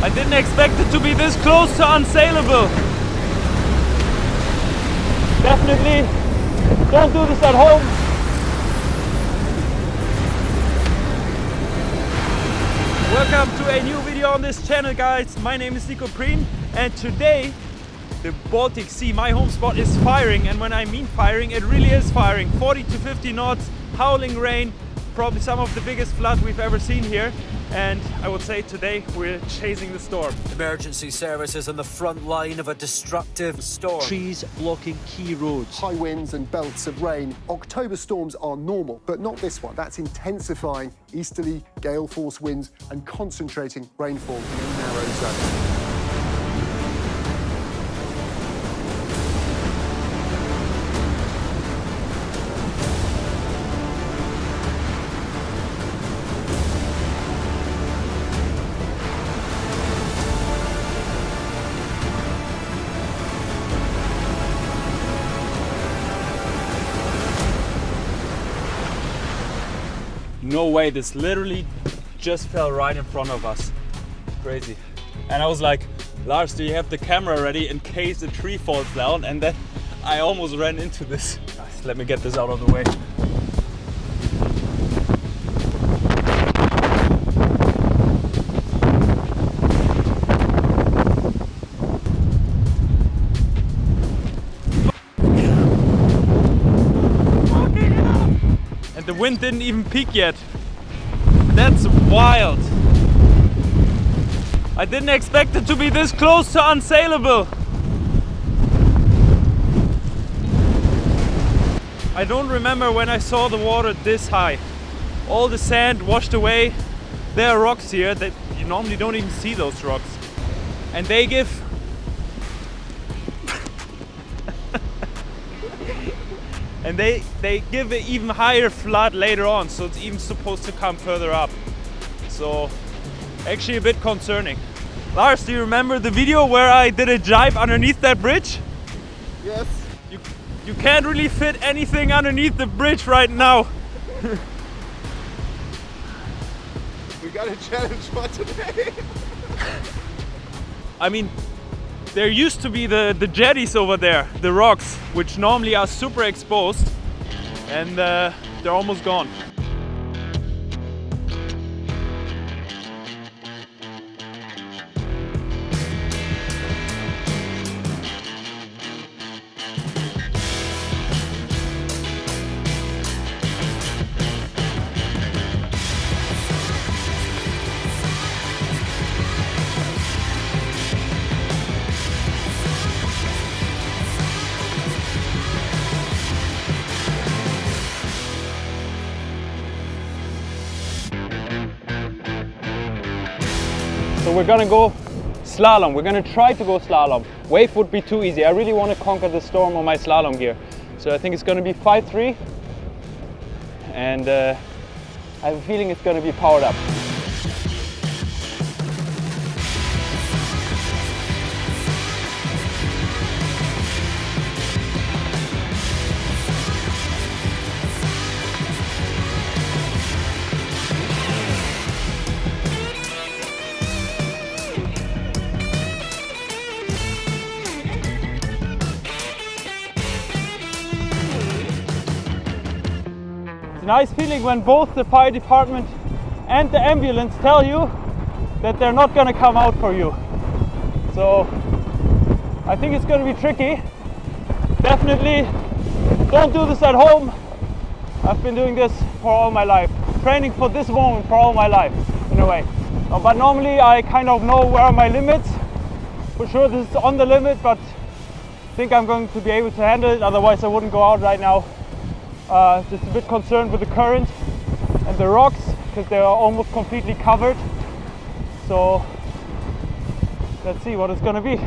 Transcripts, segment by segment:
I didn't expect it to be this close to unsaleable. Definitely don't do this at home. Welcome to a new video on this channel, guys. My name is Nico Prien, and today the Baltic Sea, my home spot, is firing. And when I mean firing, it really is firing. 40 to 50 knots, howling rain, probably some of the biggest flood we've ever seen here. And I would say today we're chasing the storm. Emergency services on the front line of a destructive storm. Trees blocking key roads. High winds and belts of rain. October storms are normal, but not this one. That's intensifying easterly gale force winds and concentrating rainfall in a narrow zone. No way, this literally just fell right in front of us. Crazy. And I was like, Lars, do you have the camera ready in case the tree falls down? And then I almost ran into this. Guys, let me get this out of the way. The wind didn't even peak yet. That's wild. I didn't expect it to be this close to unsaleable. I don't remember when I saw the water this high. All the sand washed away. There are rocks here that you normally don't even see, those rocks. And they give and they give an even higher flood later on, so it's even supposed to come further up. So actually a bit concerning. Lars, do you remember the video where I did a jibe underneath that bridge? Yes. You can't really fit anything underneath the bridge right now. We got a challenge for today. I mean, there used to be the jetties over there, the rocks, which normally are super exposed, and they're almost gone. So we're gonna go slalom. We're gonna try to go slalom. Wave would be too easy. I really want to conquer the storm on my slalom gear. So I think it's gonna be 5-3. And I have a feeling it's gonna be powered up. Nice feeling when both the fire department and the ambulance tell you that they're not going to come out for you. So I think it's going to be tricky. Definitely don't do this at home. I've been doing this for all my life, training for this moment for all my life in a way. But normally I kind of know where are my limits. For sure this is on the limit, but I think I'm going to be able to handle it, otherwise I wouldn't go out right now. Just a bit concerned with the current and the rocks because they are almost completely covered. So let's see what it's gonna be.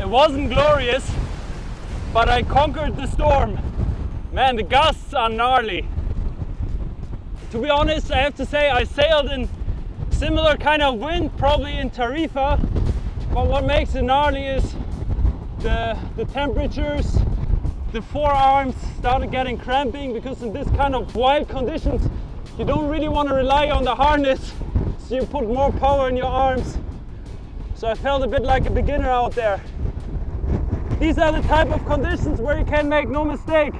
It wasn't glorious, but I conquered the storm. Man, the gusts are gnarly. To be honest, I have to say I sailed in similar kind of wind, probably in Tarifa, but what makes it gnarly is the temperatures. The forearms started getting cramping because in this kind of wild conditions you don't really want to rely on the harness, so you put more power in your arms. So I felt a bit like a beginner out there. These are the type of conditions where you can make no mistake.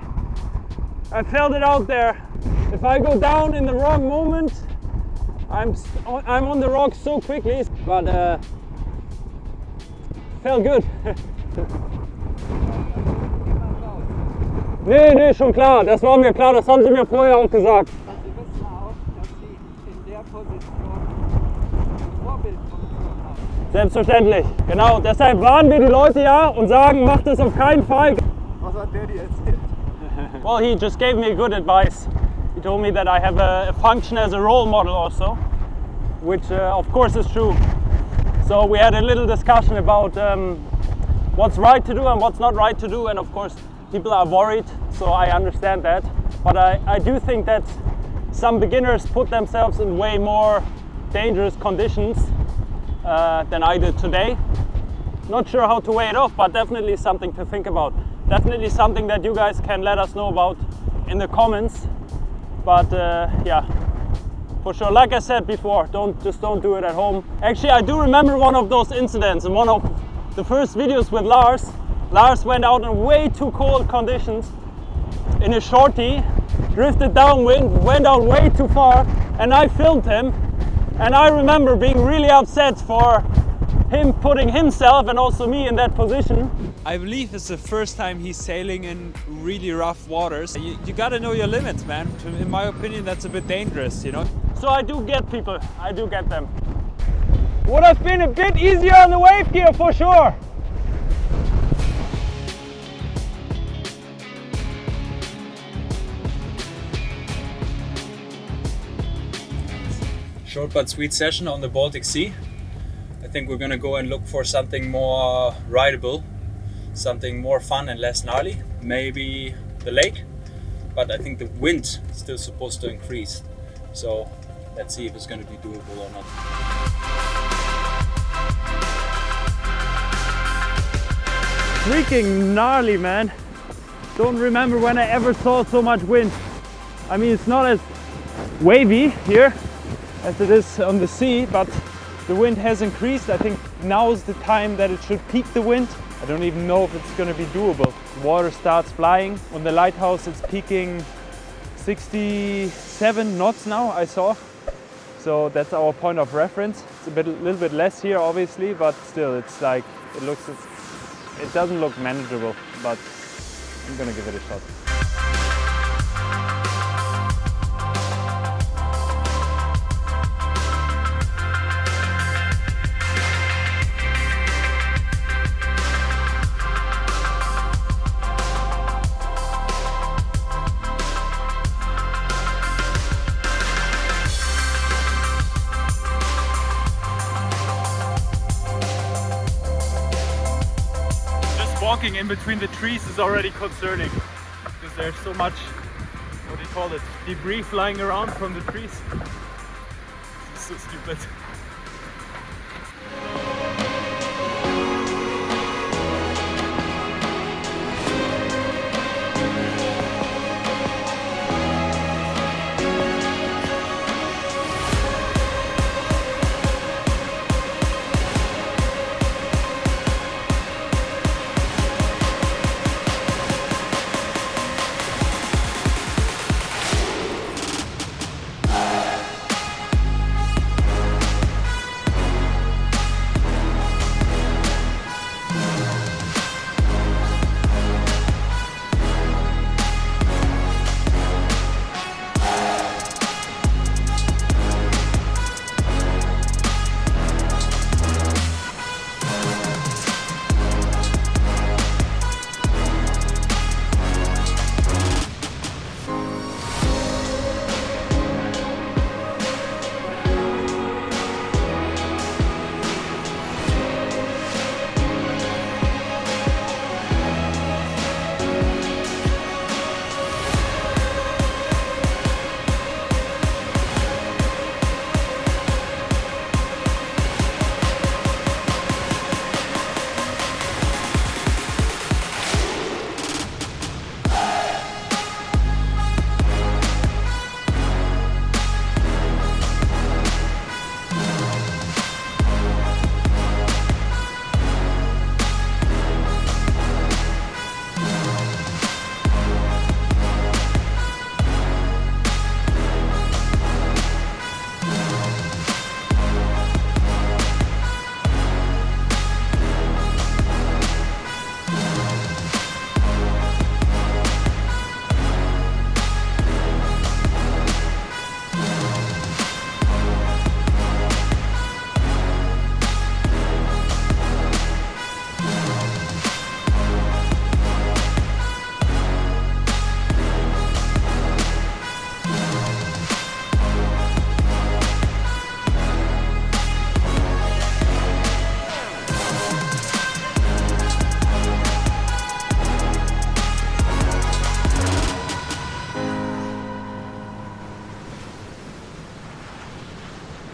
I felt it out there. If I go down in the wrong moment, I'm on the rocks so quickly, but felt good. Nee, schon klar, das war mir klar, das haben sie mir vorher auch gesagt. Sie wissen auch, dass Sie in der Position ein Vorbildfunktion haben. Selbstverständlich, genau. Deshalb warnen wir die Leute ja und sagen, macht das auf keinen Fall. Was hat der dir erzählt? Well, he just gave me good advice. He told me that I have a function as a role model also, which of course is true. So we had a little discussion about what's right to do and what's not right to do, and of course people are worried, so I understand that. But I do think that some beginners put themselves in way more dangerous conditions than I did today. Not sure how to weigh it off, but definitely something to think about. Definitely something that you guys can let us know about in the comments. But yeah, for sure, like I said before, don't do it at home. Actually, I do remember one of those incidents in one of the first videos with Lars. Lars went out in way too cold conditions in a shorty, drifted downwind, went out way too far, and I filmed him. And I remember being really upset for him putting himself and also me in that position. I believe it's the first time he's sailing in really rough waters. You gotta know your limits, man. In my opinion, that's a bit dangerous, you know? So I do get people, I do get them. Would have been a bit easier on the wave gear for sure. Short but sweet session on the Baltic Sea. I think we're gonna go and look for something more rideable, something more fun and less gnarly. Maybe the lake, but I think the wind is still supposed to increase. So let's see if it's gonna be doable or not. Freaking gnarly, man. Don't remember when I ever saw so much wind. I mean, it's not as wavy here as it is on the sea, but the wind has increased. I think now is the time that it should peak the wind. I don't even know if it's going to be doable. The water starts flying. On the lighthouse it's peaking 67 knots now, I saw. So that's our point of reference. It's a little bit less here obviously, but still it's like, it doesn't look manageable, but I'm gonna give it a shot. Walking in between the trees is already concerning because there's so much, what do you call it, debris flying around from the trees. It's so stupid.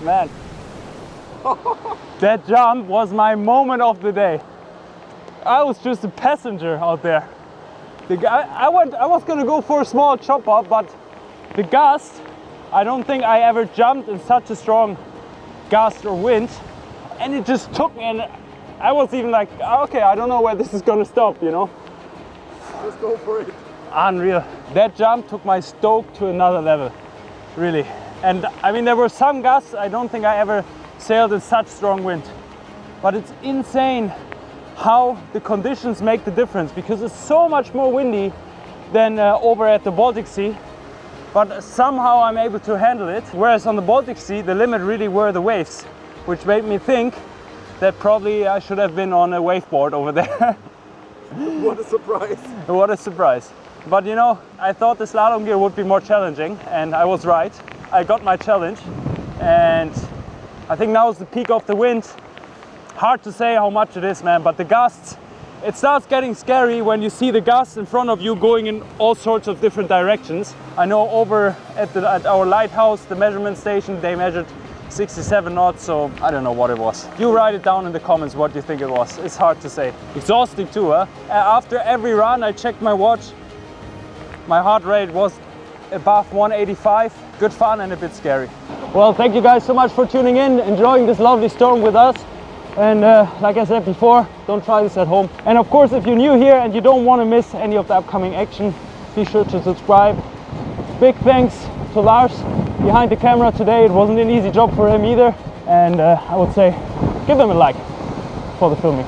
Man, that jump was my moment of the day. I was just a passenger out there. I was gonna go for a small chop up, but the gust, I don't think I ever jumped in such a strong gust or wind, and it just took me, and I was even like, okay, I don't know where this is gonna stop, you know? Let's go for it. Unreal. That jump took my stoke to another level, really. And I mean, there were some gusts, I don't think I ever sailed in such strong wind. But it's insane how the conditions make the difference, because it's so much more windy than over at the Baltic Sea. But somehow I'm able to handle it. Whereas on the Baltic Sea, the limit really were the waves, which made me think that probably I should have been on a waveboard over there. What a surprise. What a surprise. But you know, I thought the slalom gear would be more challenging, and I was right. I got my challenge, and I think now is the peak of the wind. Hard to say how much it is, man, but the gusts, it starts getting scary when you see the gusts in front of you going in all sorts of different directions. I know over at our lighthouse, the measurement station, they measured 67 knots, so I don't know what it was. You write it down in the comments what you think it was. It's hard to say. Exhausting too, huh? After every run, I checked my watch. My heart rate was above 185. Good fun and a bit scary. Well, thank you guys so much for tuning in, enjoying this lovely storm with us. And like I said before, don't try this at home. And of course, if you're new here and you don't want to miss any of the upcoming action, be sure to subscribe. Big thanks to Lars behind the camera today. It wasn't an easy job for him either. And I would say, give him a like for the filming.